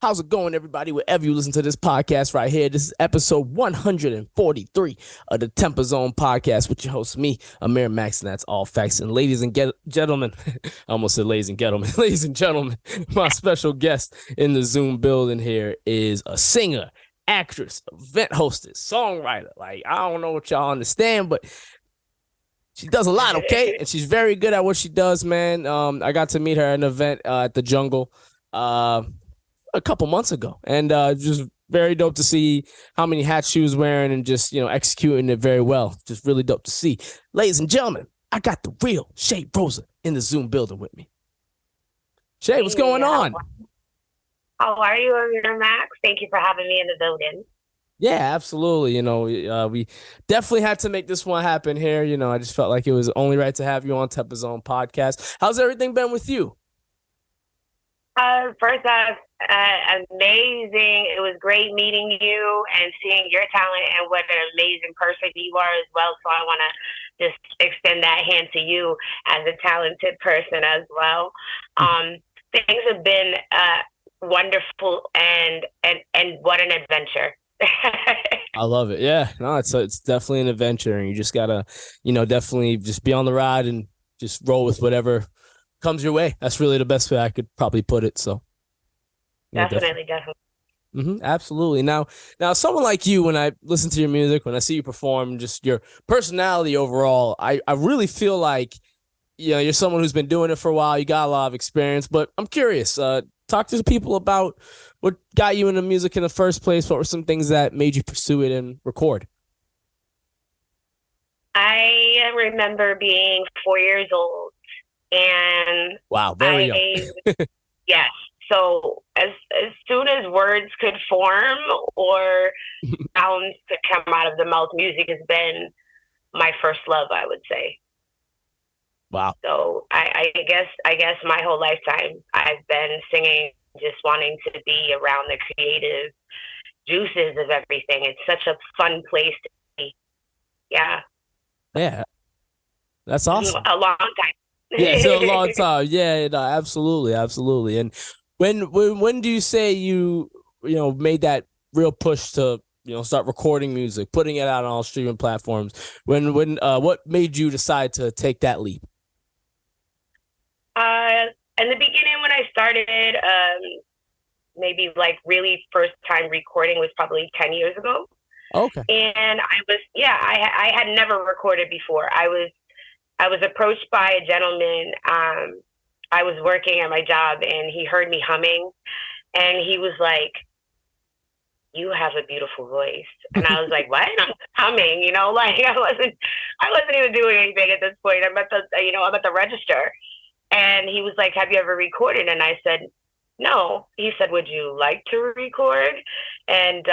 How's it going, everybody? Wherever you listen to this podcast right here, this is episode 143 of the TempahZone podcast with your host, me, Amir Max, and that's all facts. And ladies and gentlemen, I almost said ladies and gentlemen, ladies and gentlemen, my special guest in the Zoom building here is a singer, actress, event hostess, songwriter. Like, I don't know what y'all understand, but she does a lot, okay? And she's very good at what she does, man. I got to meet her at an event at the Jungle a couple months ago, and just very dope to see how many hats she was wearing and just, executing it very well. Just really dope to see. Ladies and gentlemen, I got the real TheRealShayRosa in the Zoom building with me. Shay, what's going on? How are you, Amir Max? Thank you for having me in the building. Yeah, absolutely. We definitely had to make this one happen here. I just felt like it was only right to have you on TempahZone podcast. How's everything been with you? First off, amazing. It was great meeting you and seeing your talent and what an amazing person you are as well. So I want to just extend that hand to you as a talented person as well. Things have been wonderful and what an adventure. I love it. Yeah, no, it's definitely an adventure, and you just gotta, definitely just be on the ride and just roll with whatever comes your way. That's really the best way I could probably put it. So definitely. Absolutely. Now, someone like you, when I listen to your music, when I see you perform, just your personality overall, I really feel like, you're someone who's been doing it for a while. You got a lot of experience, but I'm curious, talk to people about what got you into music in the first place. What were some things that made you pursue it and record? I remember being 4 years old. And wow, very young. Yes. So as soon as words could form or sounds could come out of the mouth, music has been my first love, I would say. Wow. So I guess my whole lifetime I've been singing, just wanting to be around the creative juices of everything. It's such a fun place to be. Yeah. Yeah. That's awesome. A long time. Yeah, so a long time. Yeah, no, absolutely. And when do you say you made that real push to start recording music, putting it out on all streaming platforms? When what made you decide to take that leap? In the beginning, when I started, maybe like really first time recording was probably 10 years ago. Okay. And I had never recorded before. I was approached by a gentleman. I was working at my job, and he heard me humming, and he was like, "You have a beautiful voice." And I was like, "What?" I'm humming, like I wasn't even doing anything at this point. I'm at the register, and he was like, "Have you ever recorded?" And I said, "No." He said, "Would you like to record?" And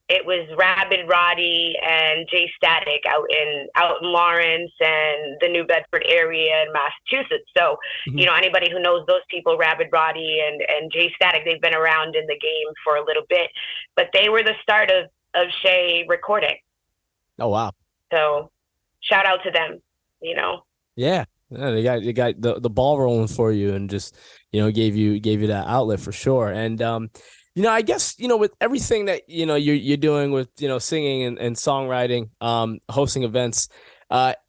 it was Rabid Roddy and Jay Static out in Lawrence and the New Bedford area in Massachusetts. So, anybody who knows those people, Rabid Roddy and Jay Static, they've been around in the game for a little bit, but they were the start of Shay recording. Oh, wow. So shout out to them, Yeah. Yeah, they got the ball rolling for you, and just, gave you that outlet for sure. And, I guess, with everything that, you're doing with, singing and songwriting, hosting events,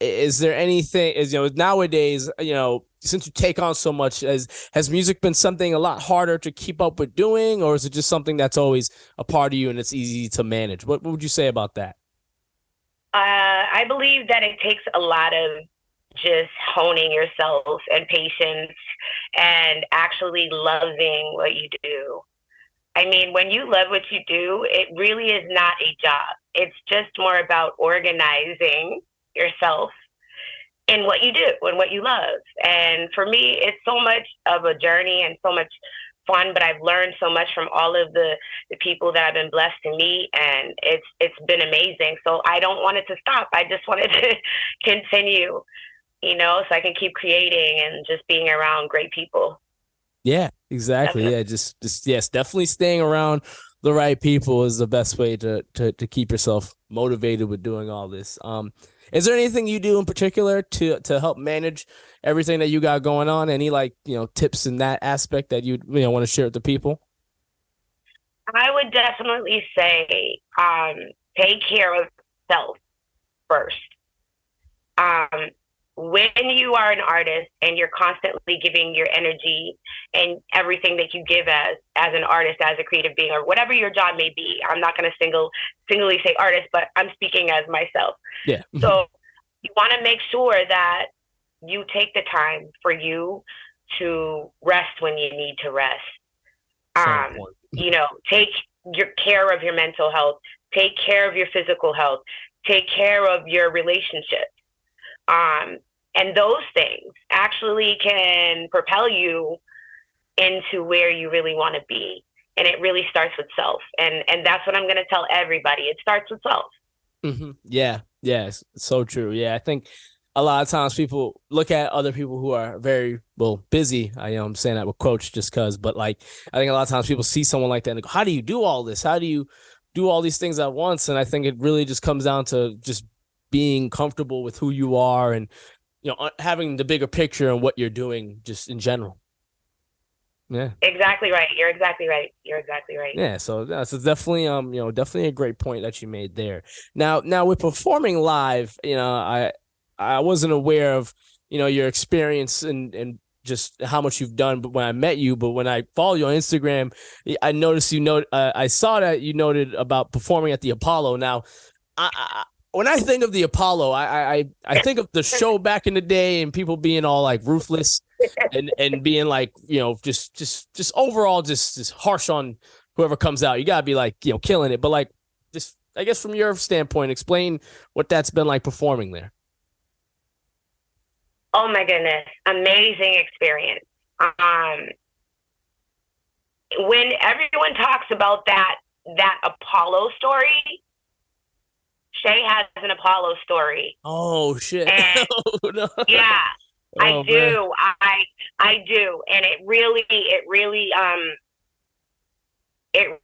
is there anything, nowadays, since you take on so much, has music been something a lot harder to keep up with doing, or is it just something that's always a part of you and it's easy to manage? What would you say about that? I believe that it takes a lot of just honing yourself and patience and actually loving what you do. I mean, when you love what you do, it really is not a job. It's just more about organizing yourself in what you do and what you love. And for me, it's so much of a journey and so much fun, but I've learned so much from all of the people that I've been blessed to meet, and it's been amazing. So I don't want it to stop. I just want it to continue, so I can keep creating and just being around great people. Yeah, exactly. Yeah, just yes, definitely staying around the right people is the best way to keep yourself motivated with doing all this. Is there anything you do in particular to help manage everything that you got going on? Any tips in that aspect that you want to share with the people? I would definitely say take care of self first. Um, when you are an artist and you're constantly giving your energy and everything that you give as an artist, as a creative being, or whatever your job may be, I'm not going to singly say artist, but I'm speaking as myself. Yeah. So you want to make sure that you take the time for you to rest when you need to rest. So Um, important. take your care of your mental health, take care of your physical health, take care of your relationships. Um, and those things actually can propel you into where you really want to be. And it really starts with self. And that's what I'm going to tell everybody. It starts with self. Yeah. Yeah. It's so true. Yeah. I think a lot of times people look at other people who are very busy. I'm saying that with quotes just because, but like I think a lot of times people see someone like that and go, how do you do all this? How do you do all these things at once? And I think it really just comes down to just being comfortable with who you are and having the bigger picture and what you're doing just in general. Yeah. Exactly right. You're exactly right. You're exactly right. Yeah, so that's definitely definitely a great point that you made there. Now with performing live, I wasn't aware of your experience and just how much you've done. But when I met you, but when I follow you on Instagram, I noticed I saw that you noted about performing at the Apollo. Now, when I think of the Apollo, I think of the show back in the day and people being all like ruthless and being like, just overall just harsh on whoever comes out. You gotta be like, killing it. But like, just I guess from your standpoint, explain what that's been like performing there. Oh my goodness, amazing experience. When everyone talks about that Apollo story, Shay has an Apollo story. Oh shit! And oh, no. yeah, Oh, I do. man. I do, and it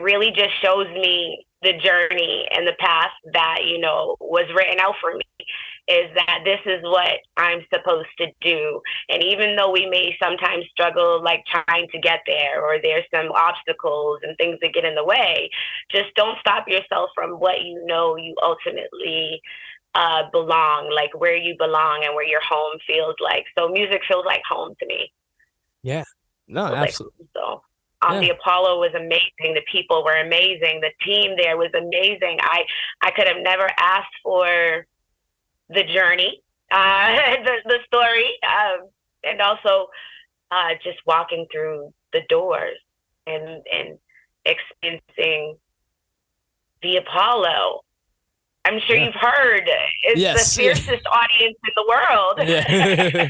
really just shows me the journey and the path that was written out for me, is that this is what I'm supposed to do. And even though we may sometimes struggle like trying to get there, or there's some obstacles and things that get in the way, just don't stop yourself from what you ultimately belong, like where you belong and where your home feels like. So music feels like home to me. Yeah. No, Like, absolutely. so Yeah. the Apollo was amazing. The people were amazing. The team there was amazing. I could have never asked for the journey, the story, and also just walking through the doors and experiencing the Apollo. I'm sure Yeah. you've heard it's the Yes. Yeah. fiercest audience in the world. Yeah.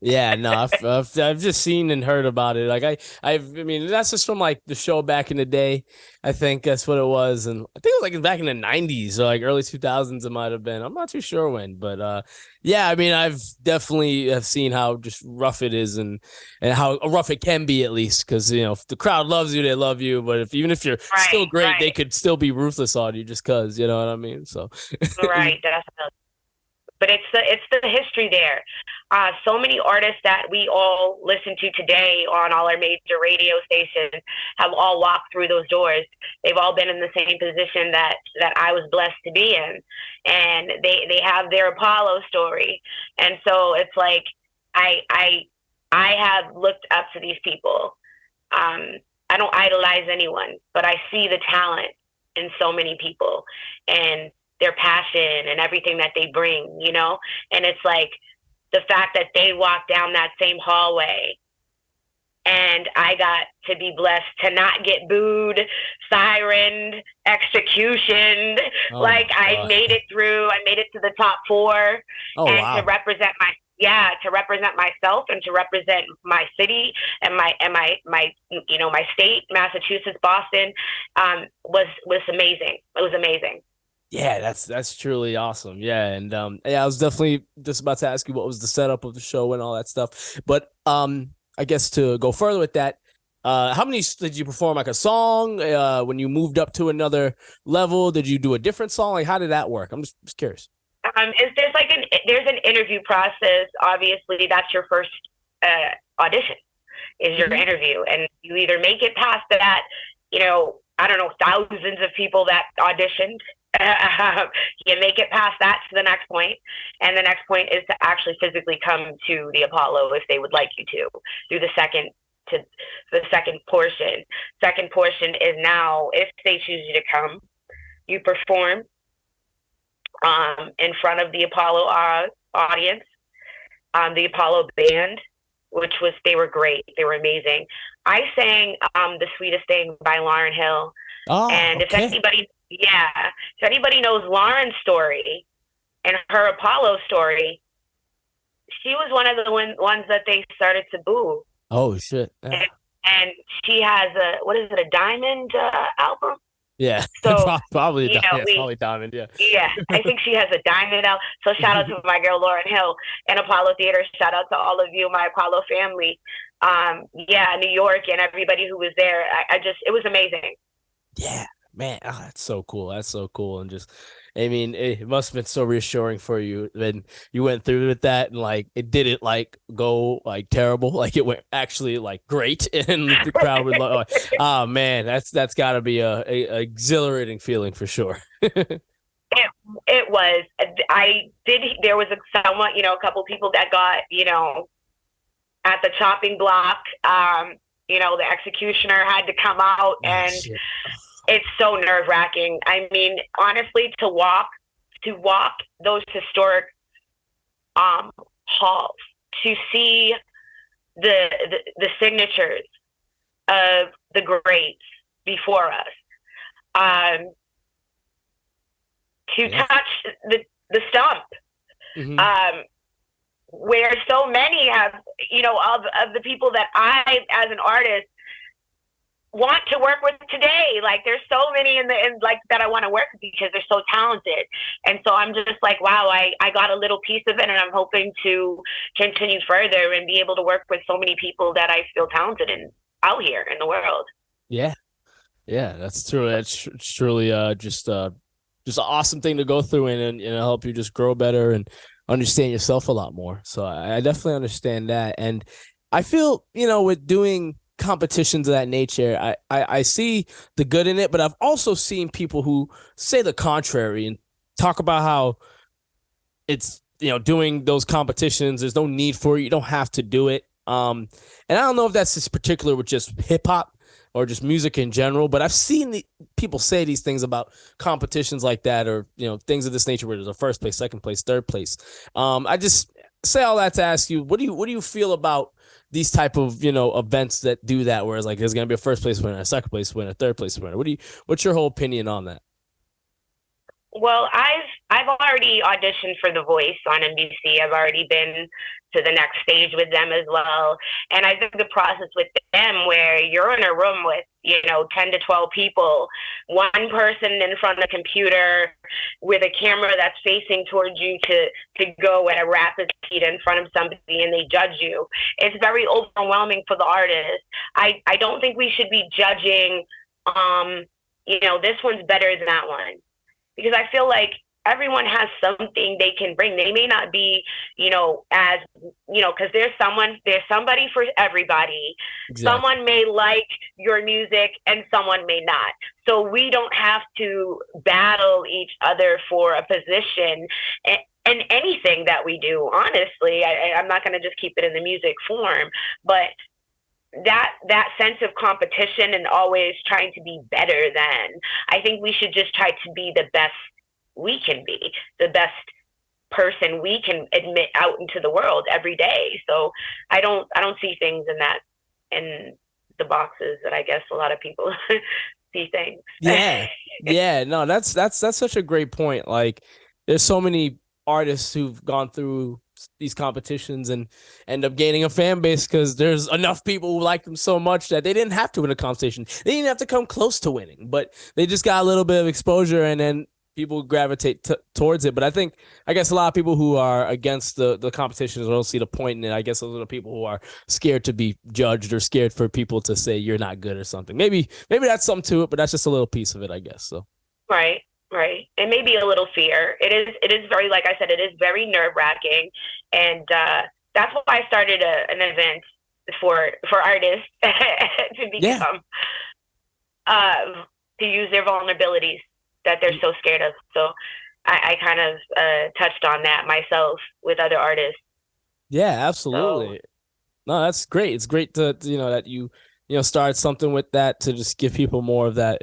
Yeah, no, I've just seen and heard about it. Like I mean, that's just from like the show back in the day. I think that's what it was, and I think it was like back in the '90s or like early 2000s. It might have been. I'm not too sure when, but yeah. I mean, I've definitely have seen how just rough it is, and how rough it can be at least. Because if the crowd loves you, they love you. But even if you're still great, they could still be ruthless on you just because. You know what I mean? So Right, definitely. But it's the history there. So many artists that we all listen to today on all our major radio stations have all walked through those doors. They've all been in the same position that I was blessed to be in, and they have their Apollo story. And so it's like I have looked up to these people. I don't idolize anyone, but I see the talent in so many people, and their passion and everything that they bring, and it's like the fact that they walk down that same hallway and I got to be blessed to not get booed, sirened, executioned. oh Like my I God. made it through, I made it to the top 4, Oh and wow. to represent myself and to represent my city and my state, Massachusetts, Boston, was amazing. It was amazing. Yeah, that's truly awesome. Yeah, and yeah, I was definitely just about to ask you what was the setup of the show and all that stuff. But I guess to go further with that, how many did you perform like a song? When you moved up to another level, did you do a different song? Like how did that work? I'm just curious. There's an interview process. Obviously, that's your first audition, is your interview, and you either make it past that, I don't know, thousands of people that auditioned. You make it past that to the next point, and the next point is to actually physically come to the Apollo if they would like you to do the second portion. Second portion is now if they choose you to come, you perform in front of the Apollo audience, the Apollo band, they were great. They were amazing. I sang The Sweetest Thing by Lauryn Hill. Oh, And okay. if anybody knows Lauren's story and her Apollo story, she was one of the ones that they started to boo. Oh shit. Yeah. And she has a Diamond album? Yeah. So, Probably you know, it's probably Diamond. Yeah. yeah, I think she has a Diamond album. So shout out to my girl Lauryn Hill and Apollo Theater. Shout out to all of you, my Apollo family. New York and everybody who was there. It was amazing. Yeah, man, that's so cool. That's so cool. And just, I mean, it must have been so reassuring for you when you went through with that and like it didn't like go like terrible, like it went actually like great, and the crowd would like, oh man, that's got to be a exhilarating feeling for sure. It was. There was someone, a couple people that got, at the chopping block. The executioner had to come out, and Shit. it's so nerve wracking. I mean, honestly, to walk those historic halls, to see the signatures of the greats before us, to touch the stump, where so many have, of the people that I, as an artist, want to work with today. Like, there's so many that I want to work with because they're so talented. And so I'm just like, wow, I got a little piece of it, and I'm hoping to continue further and be able to work with so many people that I feel talented in out here in the world. Yeah. Yeah, that's true. That's truly just an awesome thing to go through and help you just grow better and understand yourself a lot more. So I definitely understand that. And I feel, with doing competitions of that nature, I see the good in it, but I've also seen people who say the contrary and talk about how it's, doing those competitions, there's no need for it. You don't have to do it. And I don't know if that's just particular with just hip hop or just music in general, but I've seen people say these things about competitions like that, or things of this nature where there's a first place, second place, third place. I just say all that to ask you, what do you feel about these type of events that do that, where it's like there's gonna be a first place winner, a second place winner, a third place winner? What's your whole opinion on that? Well, I've already auditioned for The Voice on NBC. I've already been to the next stage with them as well. And I think the process with them, where you're in a room with, 10 to 12 people, one person in front of a computer with a camera that's facing towards you to go at a rapid speed in front of somebody, and they judge you. It's very overwhelming for the artist. I don't think we should be judging, this one's better than that one. Because I feel like everyone has something they can bring. They may not be, because there's somebody for everybody. Exactly. Someone may like your music and someone may not. So we don't have to battle each other for a position in anything that we do. Honestly, I'm not going to just keep it in the music form, but that sense of competition and always trying to be better than, I think we should just try to be the best we can be, the best person we can admit out into the world every day. So I don't see things in the boxes that I guess a lot of people see things. Yeah. No, that's such a great point. Like, there's so many artists who've gone through these competitions and end up gaining a fan base because there's enough people who like them so much that they didn't have to win a competition. They didn't have to come close to winning, but they just got a little bit of exposure, and then people gravitate towards it. But I guess a lot of people who are against the competitions don't see the point in it. I guess those are the people who are scared to be judged or scared for people to say you're not good or something. Maybe that's something to it, but that's just a little piece of it, I guess. So Right. And maybe a little fear. It is very, like I said, it is very nerve wracking. And that's why I started an event for artists to become, to use their vulnerabilities that they're so scared of. So I kind of touched on that myself with other artists. Yeah, absolutely. So, No, that's great. It's great to that you start something with that to just give people more of that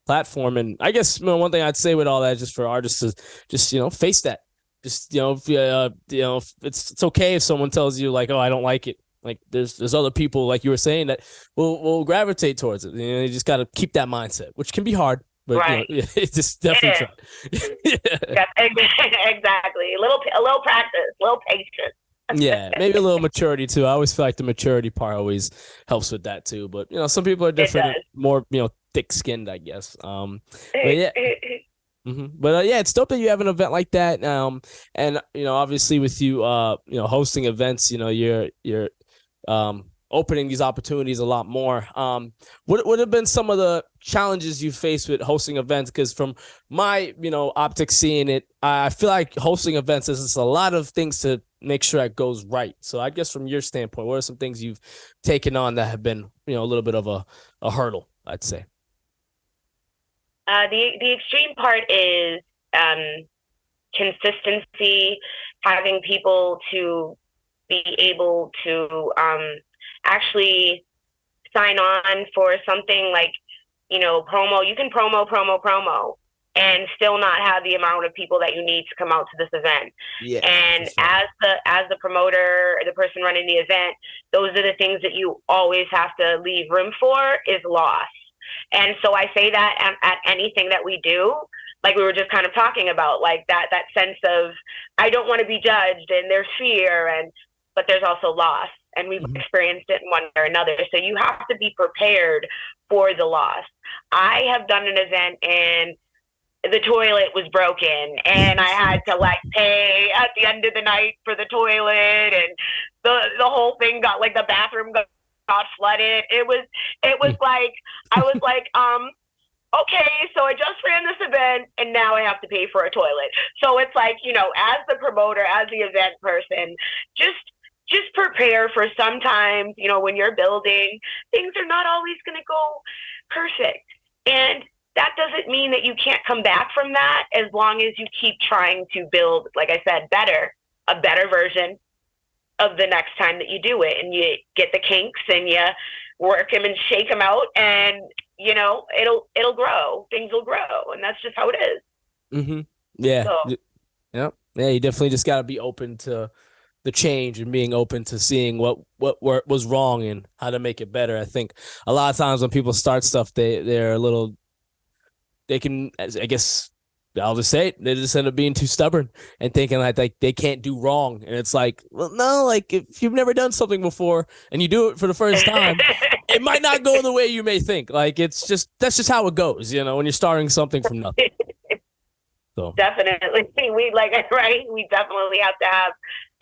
platform. And I guess one thing I'd say with all that, just for artists, is just face that. Just if it's okay if someone tells you like, oh, I don't like it. Like there's other people, like you were saying, that will gravitate towards it. You just got to keep that mindset, which can be hard, but right. it's just definitely Yeah, exactly. A little practice, a little patience. Yeah, maybe a little maturity too. I always feel like the maturity part always helps with that too. But some people are different, and more thick skinned, I guess. But yeah. But yeah, it's dope that you have an event like that. And obviously with you, hosting events, you're opening these opportunities a lot more. What have been some of the challenges you faced with hosting events? Because from my optics seeing it, I feel like hosting events is just a lot of things to make sure it goes right. So I guess from your standpoint, what are some things you've taken on that have been a little bit of a hurdle, I'd say? The extreme part is consistency, having people to be able to actually sign on for something like promo. You can promo and still not have the amount of people that you need to come out to this event. Yeah. And sure. as the promoter, the person running the event, those are the things that you always have to leave room for, is loss. And so I say that at anything that we do, like we were just kind of talking about, like that sense of, I don't want to be judged, and there's fear, but there's also loss, and we've experienced it in one or another. So you have to be prepared for the loss. I have done an event and the toilet was broken, and I had to like pay at the end of the night for the toilet, and the whole thing got, like, the bathroom got flooded. It was like, I was like, okay, so I just ran this event and now I have to pay for a toilet. So it's like, as the promoter, as the event person, just prepare for sometimes, when you're building, things are not always going to go perfect. And that doesn't mean that you can't come back from that, as long as you keep trying to build, like I said, a better version of the next time that you do it, and you get the kinks and you work them and shake them out, and it'll grow. Things will grow, and that's just how it is. Yeah. So. Yeah. You definitely just got to be open to the change and being open to seeing what was wrong and how to make it better. I think a lot of times when people start stuff, they're a little, they can, I guess, I'll just say it, they just end up being too stubborn and thinking like they can't do wrong. And it's like, well, no, like if you've never done something before and you do it for the first time, it might not go the way you may think. Like that's just how it goes, when you're starting something from nothing. So definitely, we definitely have to have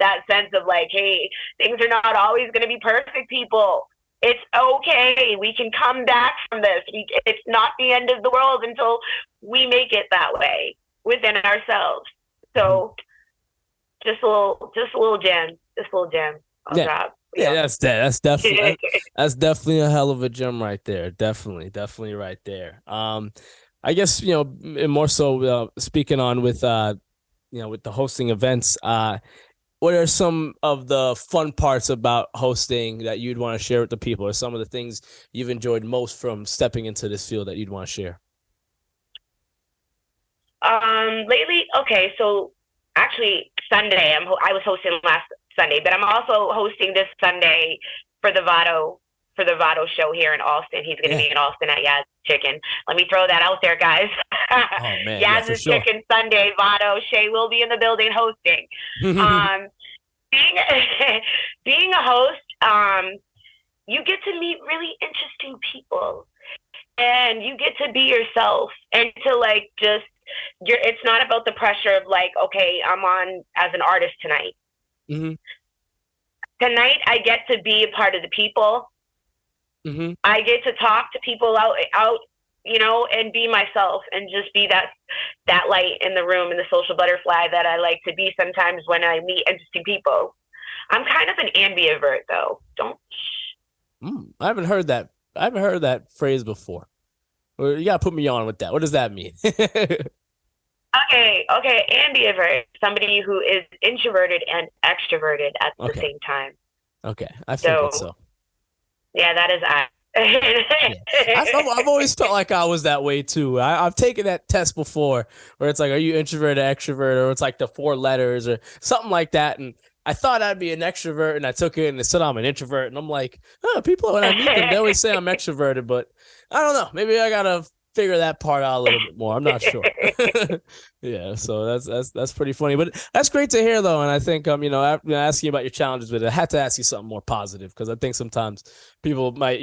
that sense of like, hey, things are not always going to be perfect, people. It's okay. We can come back from this. It's not the end of the world until we make it that way within ourselves. So just a little gem. I'll drop. Yeah, that's definitely that's definitely a hell of a gem right there. Definitely right there. I guess and more so speaking on with with the hosting events. What are some of the fun parts about hosting that you'd want to share with the people, or some of the things you've enjoyed most from stepping into this field that you'd want to share? Lately, okay, so actually Sunday, I was hosting last Sunday, but I'm also hosting this Sunday for the Vado show here in Austin. He's going to be in Austin at Yaz Chicken. Let me throw that out there, guys. Oh man, Yaz's Chicken Sunday, Vado. Shay will be in the building hosting. Being a host, you get to meet really interesting people, and you get to be yourself, and to like it's not about the pressure of like, okay, I'm on as an artist tonight. Tonight, I get to be a part of the people. I get to talk to people out, and be myself, and just be that light in the room, and the social butterfly that I like to be sometimes when I meet interesting people. I'm kind of an ambivert, though. I haven't heard that phrase before. Well, you gotta put me on with that. What does that mean? Okay. Ambivert, somebody who is introverted and extroverted at the Okay. same time. Okay. I figured So so. yeah, that is I. Yeah, I've always felt like I was that way too. I've taken that test before, where it's like, are you introvert or extrovert, or it's like the 4 letters or something like that. And I thought I'd be an extrovert, and I took it, and it said I'm an introvert. And I'm like, people when I meet them, they always say I'm extroverted, but I don't know. Maybe I gotta figure that part out a little bit more. I'm not sure. Yeah, so that's pretty funny, but that's great to hear though. And I think asking you about your challenges with it, I had to ask you something more positive because I think sometimes people might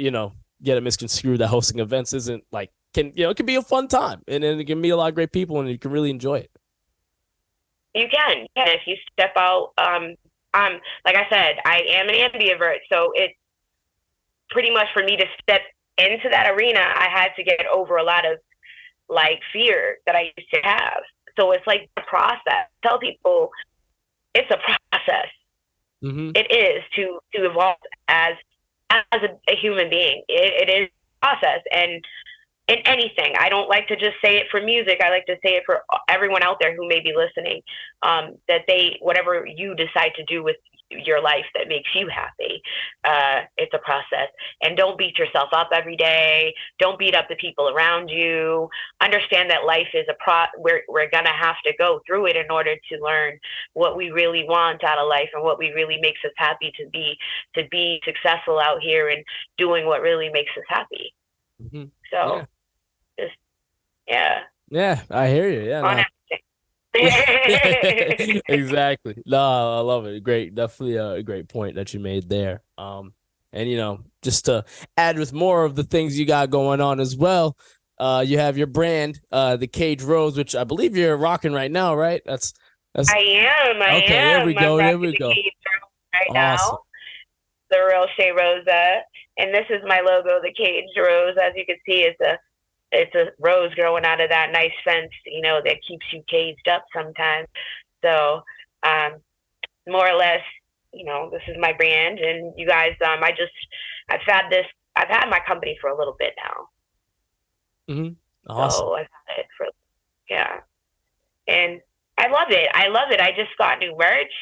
get it misconstrued that hosting events isn't like it can be a fun time, and then it can be a lot of great people and you can really enjoy it. You can. If you step out, like I said, I am an ambivert, so it's pretty much for me to step into that arena, I had to get over a lot of like fear that I used to have. So it's like the process. Tell people it's a process. Mm-hmm. It is to evolve as a human being. It is a process, and in anything. I don't like to just say it for music. I like to say it for everyone out there who may be listening. That whatever you decide to do with your life that makes you happy, it's a process. And don't beat yourself up every day. Don't beat up the people around you. Understand that life is we're gonna have to go through it in order to learn what we really want out of life and what we really makes us happy to be successful out here and doing what really makes us happy. Mm-hmm. So, yeah, I hear you. Yeah, no. Exactly. No, I love it. Great, definitely a great point that you made there. And just to add with more of the things you got going on as well, you have your brand, the Cage Rose, which I believe you're rocking right now, right? That's I am. Okay, there we go. There we go. Cage Rose right Awesome. now. TheRealShayRosa, and this is my logo, the Cage Rose. As you can see, it's a rose growing out of that nice fence, that keeps you caged up sometimes. So, more or less, this is my brand, and you guys, I've had my company for a little bit now. Mm-hmm. Awesome. So I've had it for, yeah, and I love it. I just got new merch.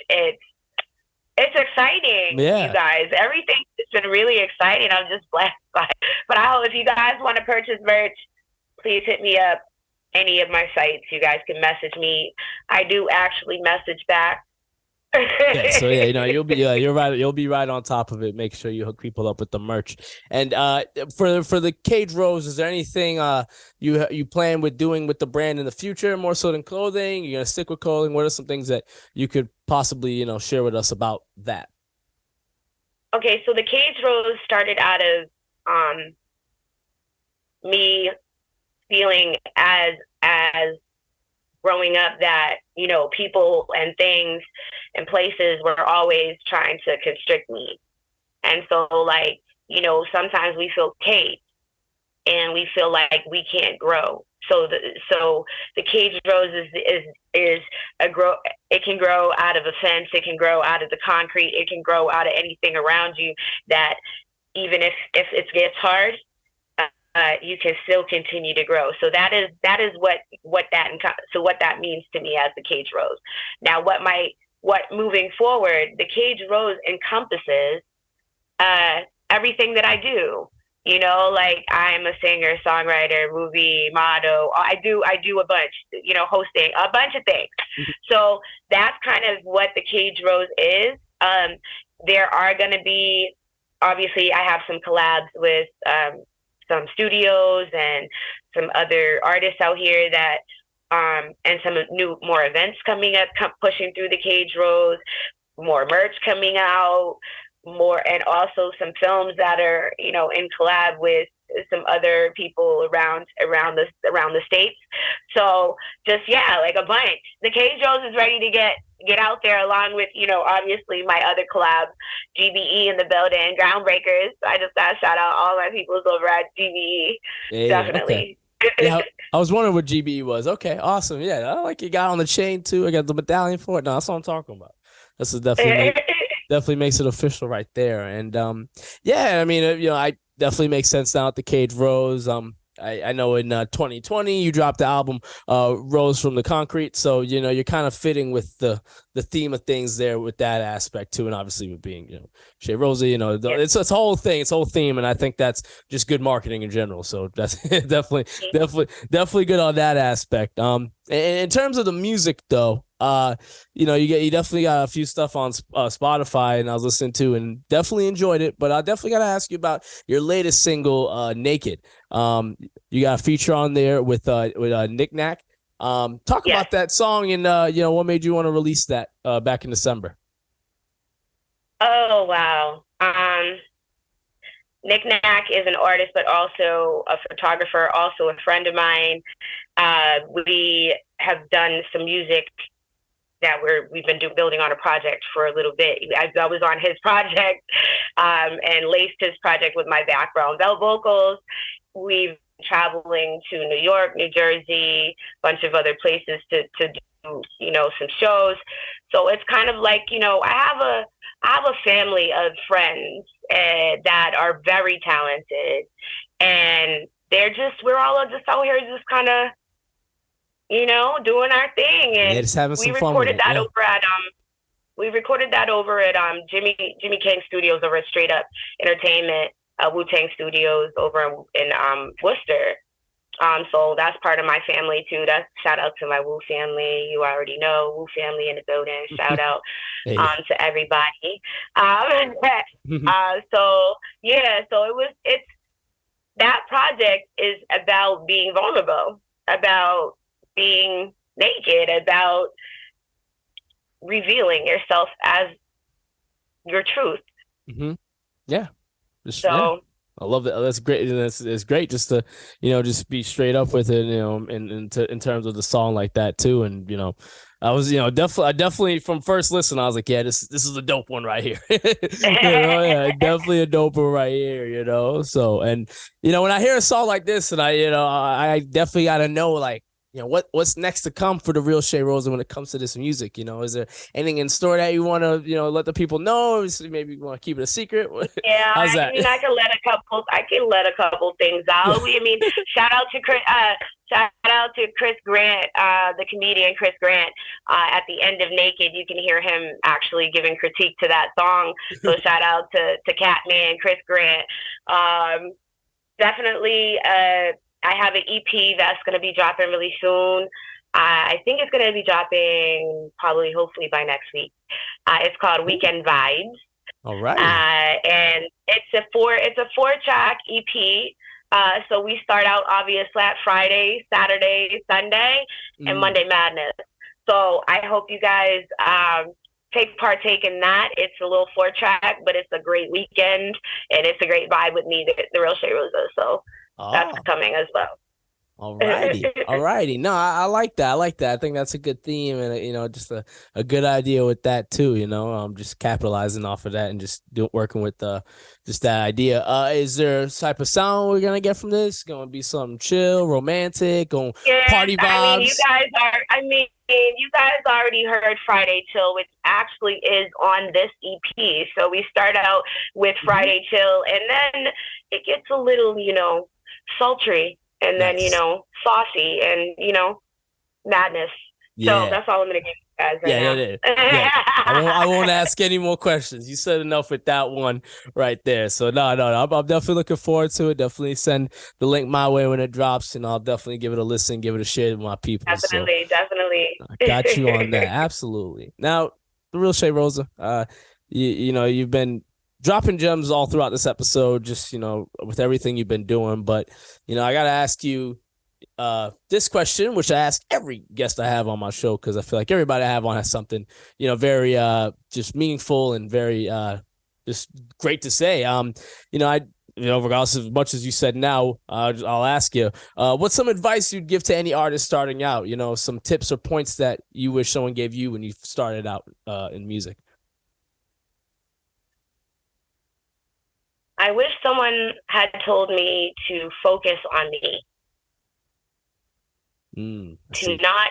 It's exciting, Yeah. You guys. Everything has been really exciting. I'm just blessed by it. But if you guys want to purchase merch, please hit me up. Any of my sites, you guys can message me. I do actually message back. Okay, so you're right. You'll be right on top of it. Make sure you hook people up with the merch. And for the Cage Rose, is there anything you plan with doing with the brand in the future, more so than clothing? You're gonna stick with clothing. What are some things that you could possibly share with us about that? Okay, so the Cage Rose started out of me feeling as growing up that people and things and places were always trying to constrict me, and so sometimes we feel caged and we feel like we can't grow. So the Cage Rose is a grow. It can grow out of a fence. It can grow out of the concrete. It can grow out of anything around you. That even if it gets hard, you can still continue to grow. So that is what that means to me as the Cage Rose. Now, what moving forward, the Cage Rose encompasses everything that I do. Like I'm a singer, songwriter, movie model. I do a bunch, hosting a bunch of things. So that's kind of what the Cage Rose is. There are going to be, obviously, I have some collabs with some studios and some other artists out here that and some more events coming up, pushing through the Cage Rose, more merch coming out, and also some films that are in collab with some other people around the states. So just like a bunch. The Cage Rose is ready to get out there, along with obviously my other collab, GBE in the building, Groundbreakers. I just got to shout out all my peoples over at GBE. Yeah, definitely. Okay. Yeah, I was wondering what GBE was. Okay, awesome. Yeah, I like you got on the chain too. I got the medallion for it. No, that's what I'm talking about. This is definitely makes it official right there. And yeah, I mean, I definitely makes sense now at the Cage Rose. I know in 2020 you dropped the album Rose from the Concrete, so you're kind of fitting with the theme of things there with that aspect too, and obviously with being ShayRosa, it's a whole thing, it's a whole theme, and I think that's just good marketing in general. So that's definitely good on that aspect. In terms of the music though, you definitely got a few stuff on Spotify, and I was listening to and definitely enjoyed it. But I definitely got to ask you about your latest single, Naked. You got a feature on there with Nick Nack. Talk about that song and what made you want to release that back in December. Oh wow. Nick Nack is an artist, but also a photographer, also a friend of mine. We have done some music that we've been building on a project for a little bit. I was on his project and laced his project with my background vocals. We've been traveling to New York, New Jersey, a bunch of other places to do some shows. So it's kind of like I have a family of friends that are very talented, and we're all just out here just kind of doing our thing. And just having some fun with it. We recorded that over at Jimmy King Studios over at Straight Up Entertainment, Wu-Tang Studios over in Worcester. So that's part of my family too. That's shout out to my Wu family. You already know Wu family in the building. Shout out to everybody. That project is about being vulnerable, about being naked, about revealing yourself as your truth. Mm-hmm. Yeah. Yeah. I love that. That's great. It's great just to, just be straight up with it, in terms of the song like that too. And, I was, definitely from first listen, I was like, yeah, this is a dope one right here. Definitely a dope one right here, So, and, when I hear a song like this and I definitely got to know, like, what's next to come for the Real ShayRosa when it comes to this music? Is there anything in store that you want to, let the people know? Maybe you want to keep it a secret? Yeah, how's that? I mean, I can let a couple things out. Shout out to Chris Grant, the comedian Chris Grant. At the end of Naked, you can hear him actually giving critique to that song. So shout out to Catman, Chris Grant. Definitely. I have an EP that's going to be dropping really soon. I think it's going to be dropping hopefully by next week. It's called Weekend Vibes. All right. And it's a 4-track EP. So we start out obviously at Friday, Saturday, Sunday, and Monday Madness. So I hope you guys partake in that. It's a little 4-track, but it's a great weekend and it's a great vibe with me, the Real ShayRosa. So. That's coming as well. Alrighty. No, I like that. I think that's a good theme and, just a good idea with that too, just capitalizing off of that and just working with just that idea. Is there a type of sound we're going to get from this? Going to be something chill, romantic, party vibes? You guys already heard Friday Chill, which actually is on this EP. So we start out with Friday Chill and then it gets a little, sultry and then saucy and madness. So that's all I'm gonna give you guys right now. I won't ask any more questions. You said enough with that one right there. So no, I'm definitely looking forward to it. Definitely send the link my way when it drops, and I'll definitely give it a listen, give it a share with my people. Definitely. I got you on that. Absolutely. Now, the Real ShayRosa, you've been dropping gems all throughout this episode, just, with everything you've been doing. But, I got to ask you this question, which I ask every guest I have on my show, because I feel like everybody I have on has something, very just meaningful and very just great to say. Regardless of as much as you said now, I'll ask you, what's some advice you'd give to any artist starting out? Some tips or points that you wish someone gave you when you started out in music. I wish someone had told me to focus on me. To not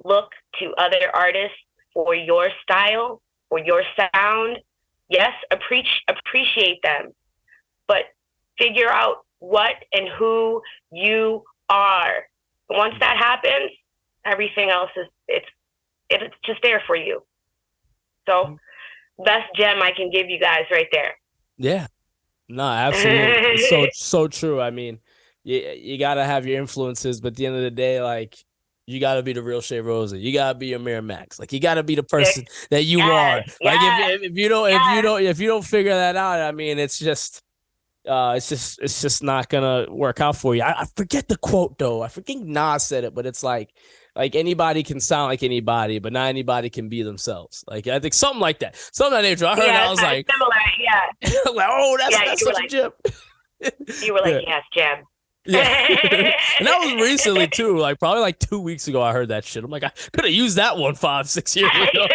look to other artists for your style, for your sound. Yes, appreciate them, but figure out what and who you are. Once that happens, everything else it's just there for you. So best gem I can give you guys right there. Yeah. No, absolutely. It's so true. I mean, you gotta have your influences, but at the end of the day, like, you gotta be the real ShayRosa. You gotta be your Amir Max. Like, you gotta be the person that you are. Like, if you don't figure that out, I mean, it's just not gonna work out for you. I forget the quote though. I forget Nas said it, but it's like anybody can sound like anybody, but not anybody can be themselves. Like, I think something like that. Something like that. I heard that, I was like, similar, like, oh, that's such a gem. You were like, yes, gem. Yeah. And that was recently too, like probably like 2 weeks ago I heard that shit. I'm like, I could have used that one 5-6 years ago.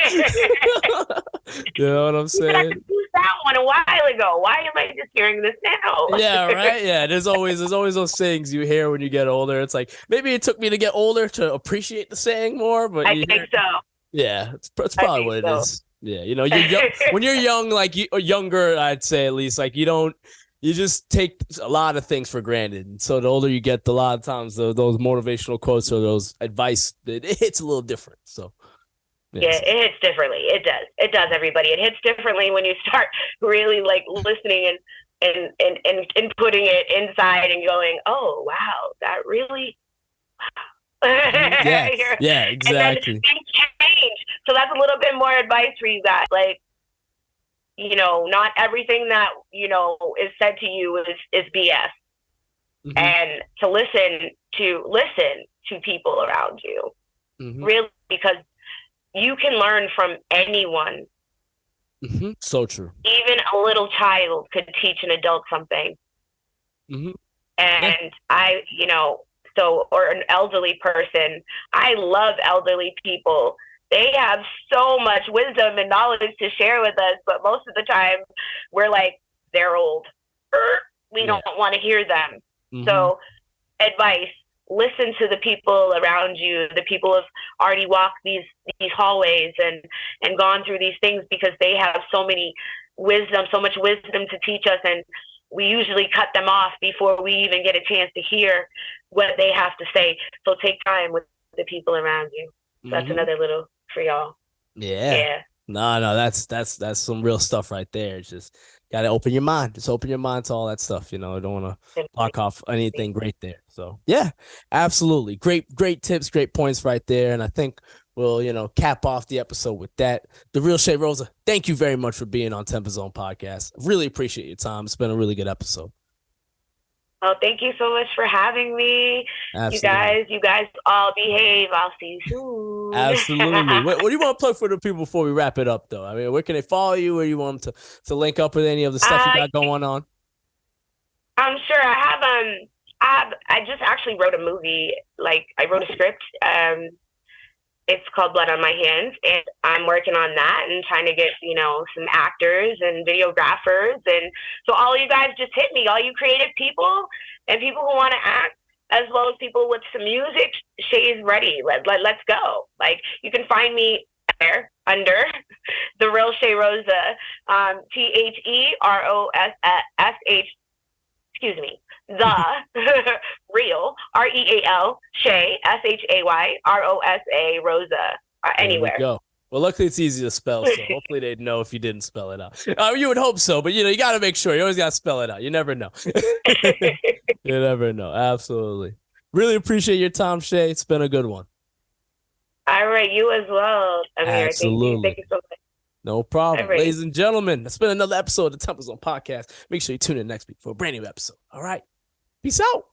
You know what I'm saying? I could use that one a while ago. Why am I just hearing this now? Yeah, right. Yeah, there's always those sayings you hear when you get older. It's like, maybe it took me to get older to appreciate the saying more, but I think so. Yeah, it's probably what it is. Yeah, you know, you're young, when you're young, like younger, I'd say at least, like you just take a lot of things for granted. And so the older you get, a lot of times those motivational quotes or those advice, it hits a little different. So yeah, it hits differently. It does. It does, everybody. It hits differently when you start really like listening and putting it inside and going, oh wow, that really yeah, exactly. And then things change. So that's a little bit more advice for you guys. Like, you know, not everything that, you know, is said to you is BS. Mm-hmm. And to listen to people around you. Mm-hmm. Really, because you can learn from anyone. Mm-hmm. So true. Even a little child could teach an adult something. Mm-hmm. And or an elderly person. I love elderly people. They have so much wisdom and knowledge to share with us, but most of the time we're like, they're old. We don't want to hear them. Mm-hmm. So advice, listen to the people around you. The people have already walked these hallways and gone through these things because they have so much wisdom to teach us. And we usually cut them off before we even get a chance to hear what they have to say. So take time with the people around you. Mm-hmm. That's another little for y'all. Yeah. No, that's some real stuff right there. It's just gotta open your mind. Just open your mind to all that stuff. You know, I don't want to block off anything great there. So yeah, absolutely. Great tips, great points right there. And I think we'll, you know, cap off the episode with that. The Real ShayRosa, thank you very much for being on TempahZone podcast. Really appreciate your time. It's been a really good episode. Oh, thank you so much for having me. Absolutely. You guys all behave. I'll see you soon. Absolutely. What do you want to plug for the people before we wrap it up, though? I mean, where can they follow you? Where you want them to link up with any of the stuff you got going on? I'm sure I just actually wrote a movie. Like, I wrote a script. It's called Blood on My Hands, and I'm working on that and trying to get, you know, some actors and videographers. And so all you guys just hit me, all you creative people and people who want to act, as well as people with some music. Shay's ready. Let's go. Like, you can find me there under The Real ShayRosa, TheRealSh, excuse me. The Real REAL Shay ShayRosa anywhere. There we go. Well, luckily it's easy to spell, so hopefully they'd know if you didn't spell it out. You would hope so, but you know, you got to make sure. You always got to spell it out. You never know. You never know. Absolutely. Really appreciate your time, Shay. It's been a good one. All right, you as well, Amir. Absolutely. Thank you so much. No problem. Right. Ladies and gentlemen, that's been another episode of the TempahZone podcast. Make sure you tune in next week for a brand new episode. All right. Peace out.